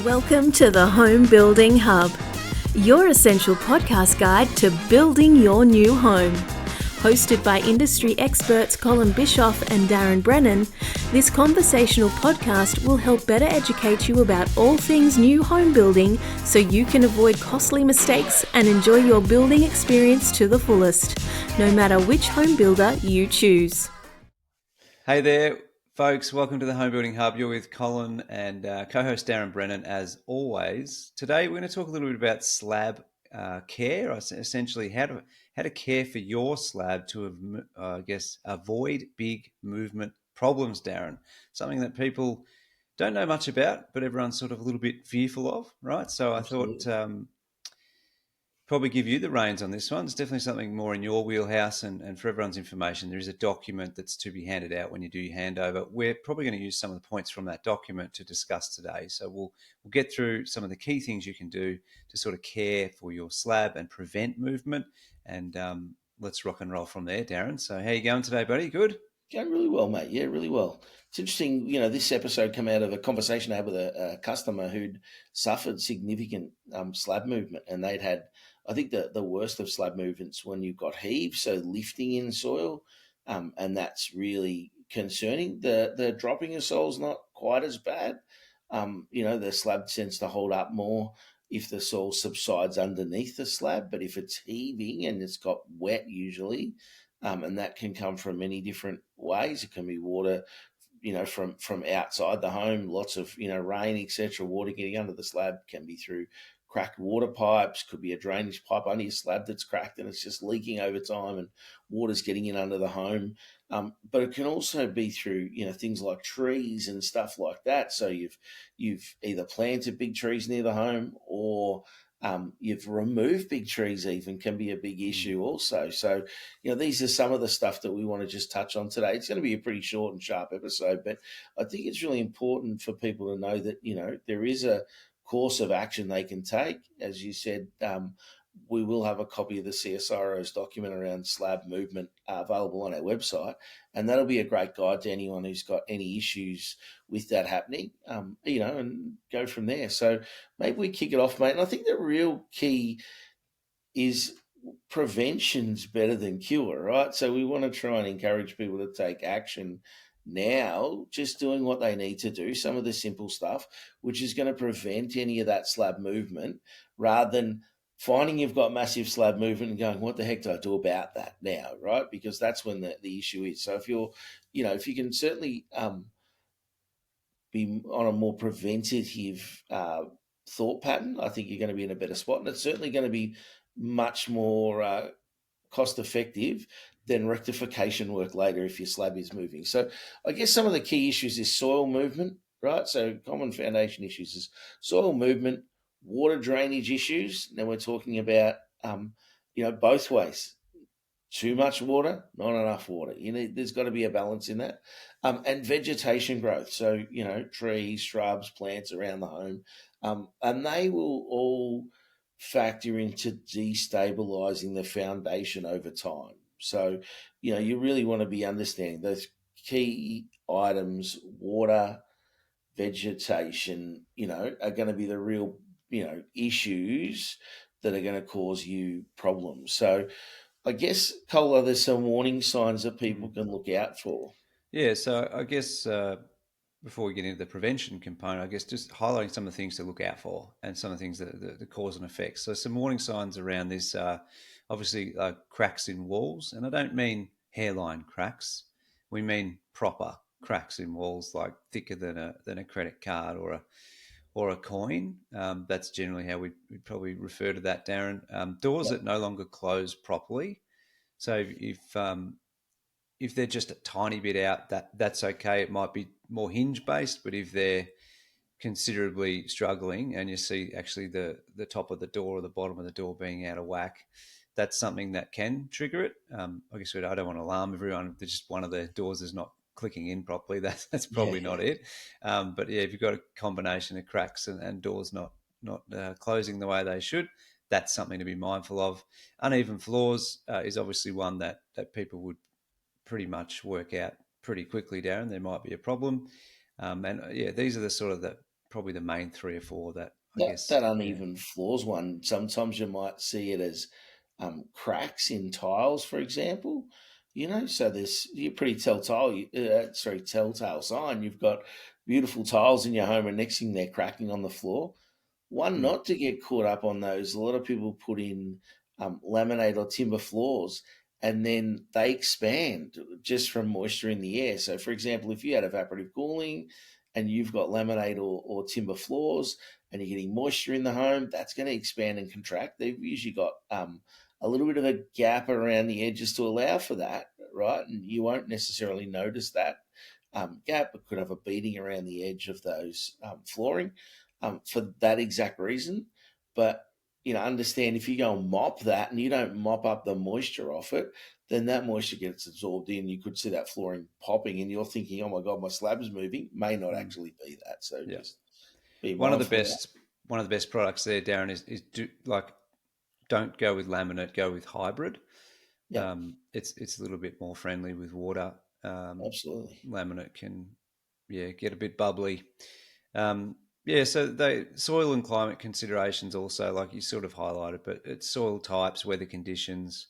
Welcome to the Home Building Hub, your essential podcast guide to building your new home. Hosted by industry experts Colin Bischoff and Darren Brennan, this conversational podcast will help better educate you about all things new home building so you can avoid costly mistakes and enjoy your building experience to the fullest, no matter which home builder you choose. Hey there, folks. Welcome to the Home Building Hub. You're with Colin and co-host Darren Brennan, as always. Today, we're going to talk a little bit about slab care, essentially how to care for your slab to, avoid big movement problems, Darren. Something that people don't know much about, but everyone's sort of a little bit fearful of, right? So Absolutely. I thought probably give you the reins on this one. It's definitely something more in your wheelhouse, and for everyone's information, there is a document that's to be handed out when you do your handover. We're probably going to use some of the points from that document to discuss today. So we'll get through some of the key things you can do to sort of care for your slab and prevent movement. And let's rock and roll from there, Darren. So how you going today, buddy? Good? Going really well, mate. Yeah, really well. It's interesting, this episode came out of a conversation I had with a customer who'd suffered significant slab movement, and they'd had, I think, the worst of slab movements when you've got heave, so lifting in soil, and that's really concerning. The dropping of soil's not quite as bad. The slab tends to hold up more if the soil subsides underneath the slab, but if it's heaving and it's got wet usually, and that can come from many different ways. It can be water, from outside the home, lots of, rain, etc. Water getting under the slab, can be through cracked water pipes, could be a drainage pipe under your slab that's cracked and it's just leaking over time and water's getting in under the home. But it can also be through, things like trees and stuff like that. So you've either planted big trees near the home or you've removed big trees, even can be a big issue also. So, these are some of the stuff that we want to just touch on today. It's going to be a pretty short and sharp episode, but I think it's really important for people to know that, there is a course of action they can take. As you said, we will have a copy of the CSIRO's document around slab movement available on our website, and that'll be a great guide to anyone who's got any issues with that happening, and go from there. So maybe we kick it off, mate. And I think the real key is prevention's better than cure, right? So we want to try and encourage people to take action now, just doing what they need to do, some of the simple stuff, which is going to prevent any of that slab movement, rather than finding you've got massive slab movement and going, what the heck do I do about that now, right? Because that's when the issue is. So if if you can certainly be on a more preventative thought pattern, I think you're going to be in a better spot. And it's certainly going to be much more cost effective than rectification work later if your slab is moving. So I guess some of the key issues is soil movement, right? So common foundation issues is soil movement, water drainage issues. Now we're talking about, both ways. Too much water, not enough water. There's got to be a balance in that. And vegetation growth. So, trees, shrubs, plants around the home. And they will all factor into destabilizing the foundation over time. So, you really want to be understanding those key items, water, vegetation, are going to be the real, issues that are going to cause you problems. So I guess, Cola, there's some warning signs that people can look out for. Yeah, so I guess before we get into the prevention component, I guess just highlighting some of the things to look out for and some of the things that the cause and effects. So some warning signs around this, obviously cracks in walls, and I don't mean hairline cracks. We mean proper cracks in walls, like thicker than a credit card or a coin. That's generally how we'd probably refer to that, Darren. Doors Yep. that no longer close properly. So if they're just a tiny bit out, that's okay. It might be more hinge based, but if they're considerably struggling and you see actually the top of the door or the bottom of the door being out of whack, that's something that can trigger it. I guess I don't want to alarm everyone if just one of the doors is not clicking in properly. That's probably Yeah. not it. But yeah, if you've got a combination of cracks and doors not closing the way they should, that's something to be mindful of. Uneven floors is obviously one that people would pretty much work out pretty quickly, Darren. There might be a problem. These are the sort of the probably the main three or four that I That guess. that Yeah. uneven floors one, sometimes you might see it as cracks in tiles, for example. So there's you're pretty telltale sign. You've got beautiful tiles in your home, and next thing they're cracking on the floor. One, Mm. not to get caught up on those. A lot of people put in laminate or timber floors, and then they expand just from moisture in the air. So, for example, if you had evaporative cooling and you've got laminate or timber floors, and you're getting moisture in the home, that's going to expand and contract. They've usually got a little bit of a gap around the edges to allow for that, right? And you won't necessarily notice that gap, but could have a beading around the edge of those flooring for that exact reason. But understand if you go and mop that and you don't mop up the moisture off it, then that moisture gets absorbed in. You could see that flooring popping, and you're thinking, "Oh my god, my slab's moving." May not Mm. actually be that. So Yeah. just be One of the mindful of that. best one of the best products there, Darren, is don't go with laminate, go with hybrid. Yeah, It's a little bit more friendly with water. absolutely. Laminate can, get a bit bubbly. Yeah, so they soil and climate considerations also, like you sort of highlighted, but it's soil types, weather conditions.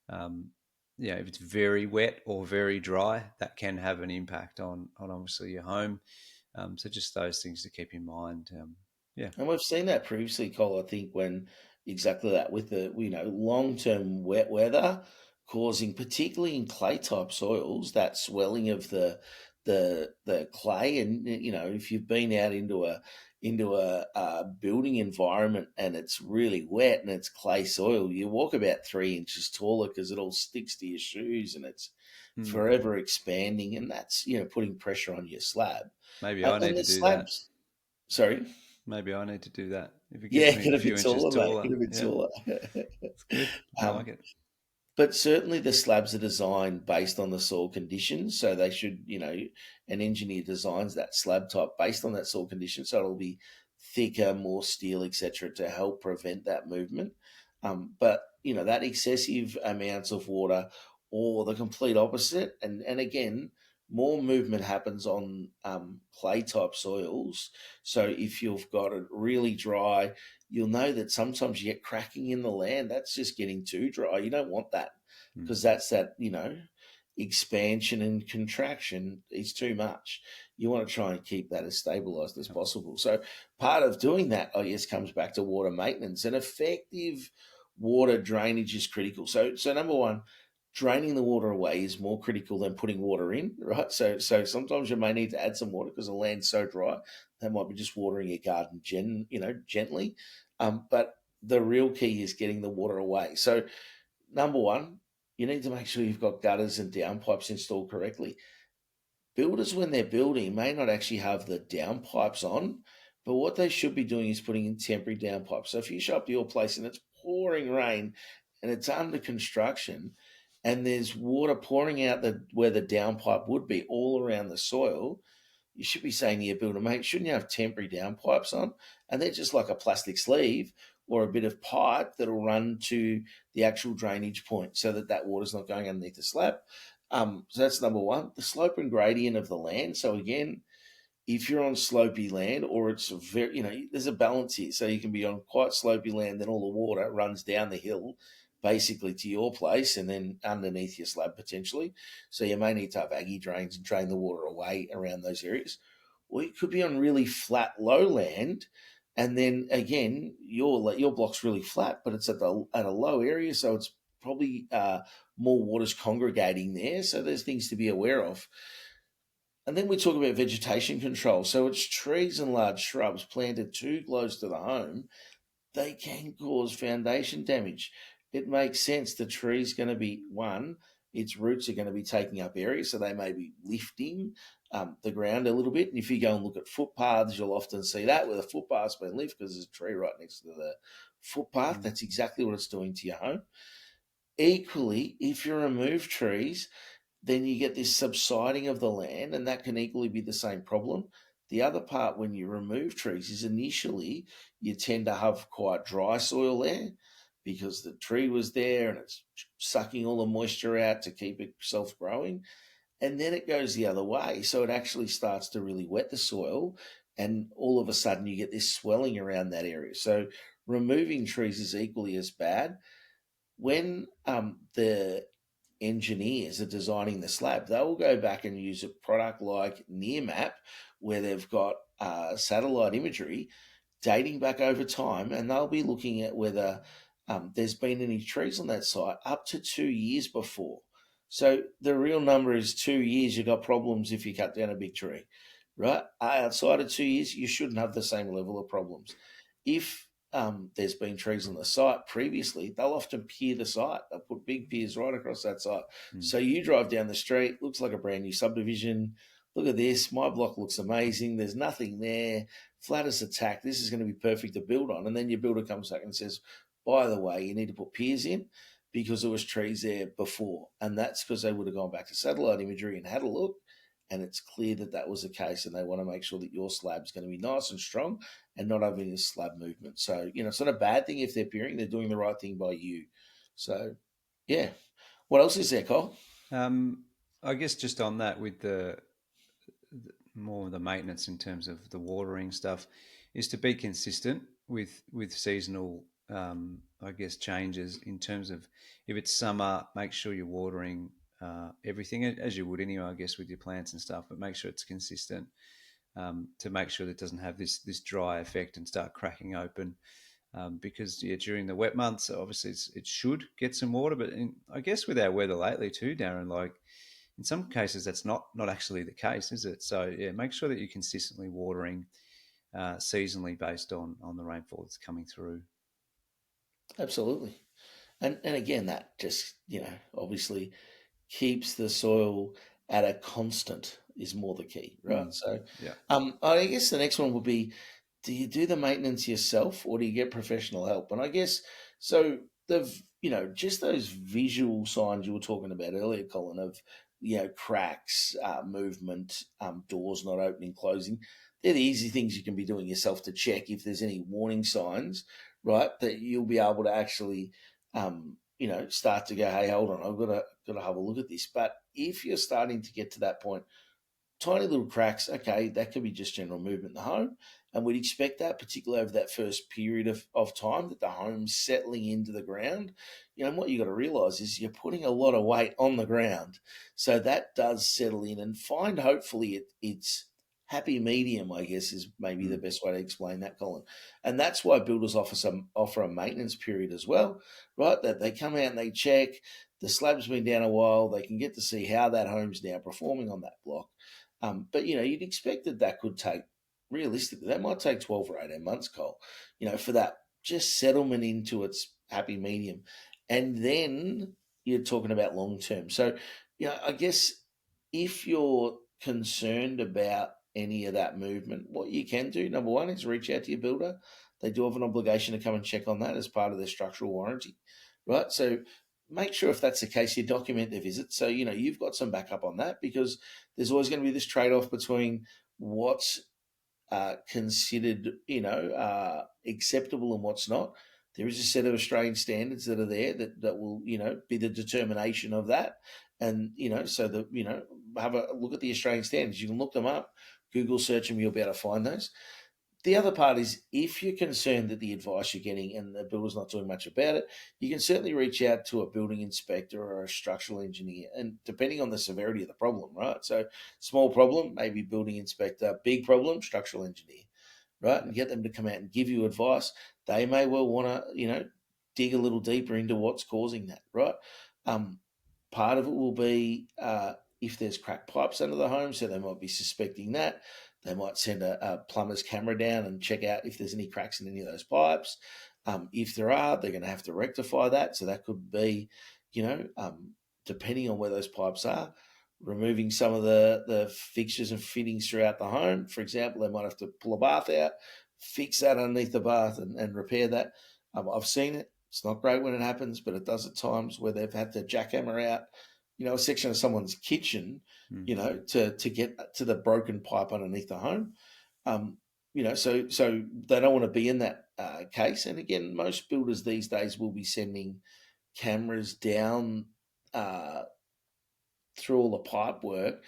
Um, if it's very wet or very dry, that can have an impact on obviously your home. So just those things to keep in mind. Yeah. And we've seen that previously, Cole, I think, when exactly that with the long term wet weather causing, particularly in clay type soils, that swelling of the clay. And if you've been out into a building environment and it's really wet and it's clay soil, you walk about 3 inches taller because it all sticks to your shoes and it's Hmm. forever expanding, and that's putting pressure on your slab. Maybe And, I and need the to do that. slabs, sorry. Maybe I need to do that. If it gets Yeah, me get a a few bit inches taller, mate. taller, Get a bit yeah, taller. it's good. I um, like it. but certainly the slabs are designed based on the soil conditions. So they should, an engineer designs that slab type based on that soil condition. So it'll be thicker, more steel, etc., to help prevent that movement. But, that excessive amounts of water or the complete opposite. And again, more movement happens on clay type soils. So if you've got it really dry, you'll know that sometimes you get cracking in the land. That's just getting too dry. You don't want that Hmm. because that's that, expansion and contraction is too much. You want to try and keep that as stabilized as Yep. possible. So part of doing that, I guess, comes back to water maintenance, and effective water drainage is critical. So number one, draining the water away is more critical than putting water in, right? So sometimes you may need to add some water because the land's so dry. That might be just watering your garden gently. But the real key is getting the water away. So number one, you need to make sure you've got gutters and downpipes installed correctly. Builders, when they're building, may not actually have the downpipes on, but what they should be doing is putting in temporary downpipes. So if you show up to your place and it's pouring rain and it's under construction and there's water pouring out where the downpipe would be all around the soil, you should be saying to your builder, mate, shouldn't you have temporary downpipes on? And they're just like a plastic sleeve or a bit of pipe that'll run to the actual drainage point so that water's not going underneath the slab. So that's number one. The slope and gradient of the land. So again, if you're on slopey land or it's very, there's a balance here. So you can be on quite slopey land, then all the water runs down the hill basically to your place and then underneath your slab potentially. So you may need to have aggie drains and drain the water away around those areas. Or you could be on really flat low land, and then again your block's really flat, but it's at a low area, so it's probably more water's congregating there. So there's things to be aware of. And then we talk about vegetation control. So it's trees and large shrubs planted too close to the home. They can cause foundation damage. It makes sense. The tree's going to be its roots are going to be taking up area, so they may be lifting the ground a little bit. And if you go and look at footpaths, you'll often see that where the footpath's been lifted because there's a tree right next to the footpath. Mm. That's exactly what it's doing to your home. Equally, if you remove trees, then you get this subsiding of the land, and that can equally be the same problem. The other part when you remove trees is initially you tend to have quite dry soil there because the tree was there and it's sucking all the moisture out to keep itself growing. And then it goes the other way. So it actually starts to really wet the soil. and all of a sudden you get this swelling around that area. So removing trees is equally as bad. When the engineers are designing the slab, they will go back and use a product like Nearmap, where they've got satellite imagery dating back over time, and they'll be looking at whether there's been any trees on that site up to 2 years before. So the real number is 2 years. You've got problems if you cut down a big tree, right? Outside of 2 years, you shouldn't have the same level of problems. If there's been trees on the site previously, they'll often pier the site. They'll put big piers right across that site. So you drive down the street, looks like a brand new subdivision. Look at this. My block looks amazing. There's nothing there. Flat as a tack. This is going to be perfect to build on. And then your builder comes back and says, by the way, you need to put piers in because there was trees there before. And that's because they would have gone back to satellite imagery and had a look. And it's clear that that was the case. And they want to make sure that your slab's going to be nice and strong and not having a slab movement. So, it's not a bad thing if they're piering. They're doing the right thing by you. So, yeah. What else is there, Cole? I guess just on that with the more of the maintenance in terms of the watering stuff is to be consistent with seasonal changes in terms of if it's summer, make sure you're watering everything as you would anyway, I guess, with your plants and stuff, but make sure it's consistent to make sure that it doesn't have this dry effect and start cracking open. Because during the wet months, obviously it should get some water, but I guess with our weather lately too, Darren, like in some cases that's not actually the case, is it? So make sure that you're consistently watering seasonally based on the rainfall that's coming through. Absolutely. And again, that just, obviously keeps the soil at a constant is more the key, right? So I guess the next one would be, do you do the maintenance yourself or do you get professional help? And I guess, so just those visual signs you were talking about earlier, Colin, of, cracks, movement, doors not opening, closing, they're the easy things you can be doing yourself to check if there's any warning signs, right, that you'll be able to actually, start to go, hey, hold on, I've got to have a look at this. But if you're starting to get to that point, tiny little cracks, okay, that could be just general movement in the home. And we'd expect that, particularly over that first period of time, that the home's settling into the ground. And what you've got to realise is you're putting a lot of weight on the ground. So that does settle in and find, hopefully, it's happy medium, I guess, is maybe the best way to explain that, Colin. And that's why builders offer a maintenance period as well, right? That they come out and they check, the slab's been down a while, they can get to see how that home's now performing on that block. But, you'd expect that could take, realistically, that might take 12 or 18 months, Cole, for that just settlement into its happy medium. And then you're talking about long term. So, I guess if you're concerned about any of that movement, what you can do, number one, is reach out to your builder. They do have an obligation to come and check on that as part of their structural warranty, right? So make sure if that's the case, you document their visit. So, you've got some backup on that, because there's always going to be this trade-off between what's considered, acceptable and what's not. There is a set of Australian standards that are there that will, be the determination of that. And, so have a look at the Australian standards. You can look them up, Google search them, you'll be able to find those. The other part is, if you're concerned that the advice you're getting and the builder's not doing much about it, you can certainly reach out to a building inspector or a structural engineer, and depending on the severity of the problem, right? So small problem, maybe building inspector; big problem, structural engineer, right? And get them to come out and give you advice. They may well want to, dig a little deeper into what's causing that, right? Part of it will be if there's cracked pipes under the home, so they might be suspecting that. They might send a plumber's camera down and check out if there's any cracks in any of those pipes. If there are, they're going to have to rectify that. So that could be, depending on where those pipes are, removing some of the fixtures and fittings throughout the home. For example, they might have to pull a bath out, fix that underneath the bath and repair that. I've seen it. It's not great when it happens, but it does at times where they've had to jackhammer out, a section of someone's kitchen, to get to the broken pipe underneath the home. So they don't want to be in that case. And again, most builders these days will be sending cameras down through all the pipe work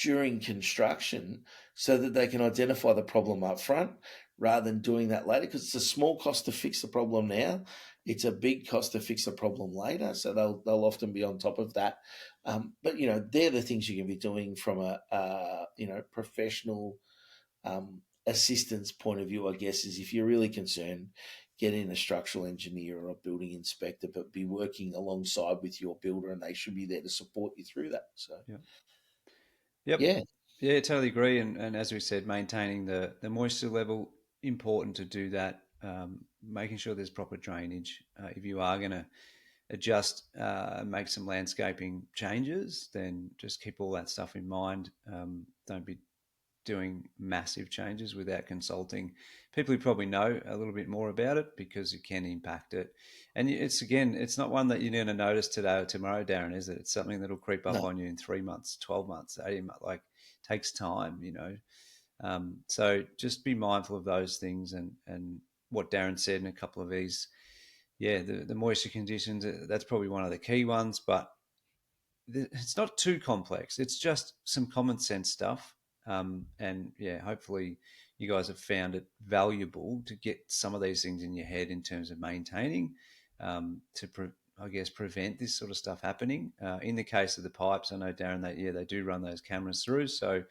during construction so that they can identify the problem up front rather than doing that later, because it's a small cost to fix the problem now. It's a big cost to fix the problem later. So they'll often be on top of that. But, they're the things you can be doing from a professional assistance point of view, I guess, is if you're really concerned, get in a structural engineer or a building inspector, but be working alongside with your builder, and they should be there to support you through that. So, Yep. yeah. Yeah, totally agree. And as we said, maintaining the moisture level, important to do that. Making sure there's proper drainage. If you are going to adjust, make some landscaping changes, then just keep all that stuff in mind. Don't be doing massive changes without consulting people who probably know a little bit more about it, because it can impact it. And it's not one that you're going to notice today or tomorrow, Darren, is it? It's something that'll creep up on you in 3 months, 12 months, 18 months. Like, takes time, so just be mindful of those things, and what Darren said in a couple of these. The moisture conditions, that's probably one of the key ones, but it's not too complex. It's just some common sense stuff. Hopefully you guys have found it valuable to get some of these things in your head in terms of maintaining, to prevent this sort of stuff happening. In the case of the pipes, I know, Darren, that they do run those cameras through, so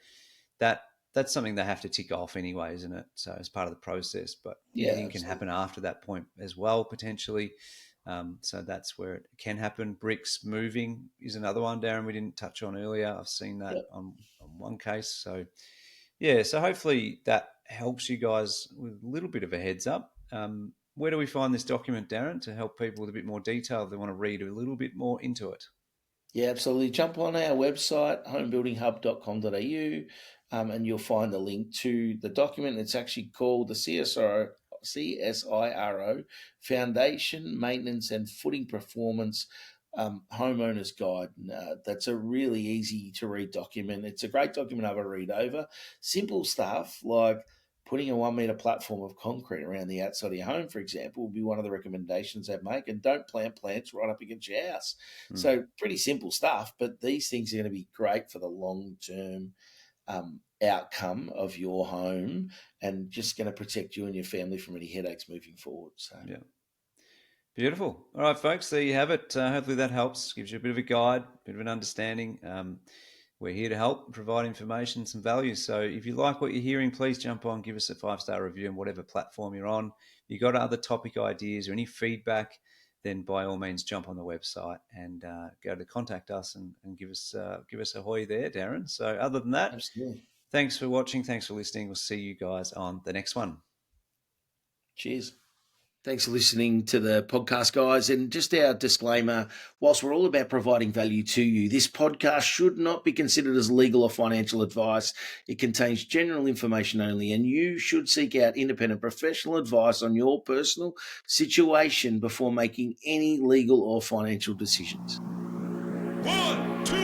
that's something they have to tick off anyway, isn't it? So as part of the process, but anything can happen after that point as well, potentially. So that's where it can happen. Bricks moving is another one, Darren, we didn't touch on earlier. I've seen that on one case. So so hopefully that helps you guys with a little bit of a heads up. Where do we find this document, Darren, to help people with a bit more detail if they want to read a little bit more into it? Yeah, absolutely. Jump on our website, homebuildinghub.com.au, and you'll find the link to the document. It's actually called the CSIRO Foundation Maintenance and Footing Performance Homeowners Guide. That's a really easy to read document. It's a great document to have a read over. Simple stuff like putting a 1 metre platform of concrete around the outside of your home, for example, would be one of the recommendations they'd make. And don't plant plants right up against your house. So pretty simple stuff, but these things are going to be great for the long-term outcome of your home, and just going to protect you and your family from any headaches moving forward. So Beautiful. All right, folks, there you have it. Hopefully that helps, gives you a bit of a guide, a bit of an understanding. We're here to help, provide information, some value. So if you like what you're hearing, please jump on, give us a 5-star review on whatever platform you're on. If you've got other topic ideas or any feedback, then by all means jump on the website and go to contact us and give us a hoy there, Darren. So other than that, absolutely. Thanks for watching. Thanks for listening. We'll see you guys on the next one. Cheers. Thanks for listening to the podcast, guys. And just our disclaimer, whilst we're all about providing value to you, this podcast should not be considered as legal or financial advice. It contains general information only, and you should seek out independent professional advice on your personal situation before making any legal or financial decisions. 1, 2,